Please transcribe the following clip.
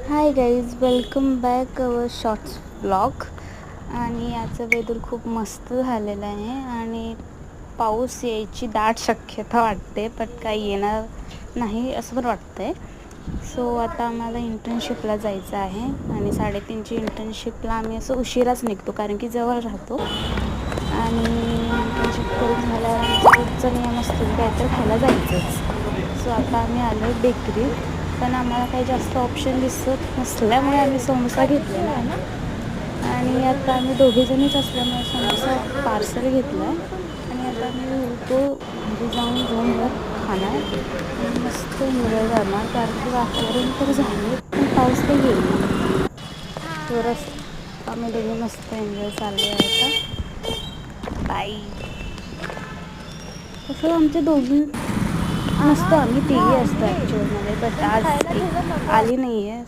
Hi guys, welcome back our shorts blog. आणि याचं weather खूप मस्त झालेलं आहे आणि पाऊस यायची दाट शक्यता वाटते, पण काही येणार नाही असं पण वाटतं आहे. सो आता आम्हाला इंटर्नशिपला जायचं आहे आणि 3:30ची इंटर्नशिपला आम्ही असं उशिराच निघतो कारण की जवळ राहतो. आणि इंटर्नशिप करून झाल्यावर आमचा रोजचा नियम असतो की काहीतरी खायला जायचंच. सो आता आम्ही आलो आहे बेकरीत, पण आम्हाला काही जास्त ऑप्शन दिसत नसल्यामुळे आम्ही समोसा घेतलेला आहे. आणि आता आम्ही दोघीजणीच असल्यामुळे समोसा पार्सल घेतला आहे आणि आता आम्ही उलटो घरी जाऊन रूमवर खाणार आणि मस्त एन्जॉय करणार कारण की वातावरण तर झाले पण पाऊस काही येईल तरच आम्ही दोघी मस्त एन्जॉय चालले आहे आता. बाय. तसं आमच्या दोघी नसतो, आम्ही तिघी असतो ॲक्च्युअलमध्ये, बट आज एक आली नाही आहे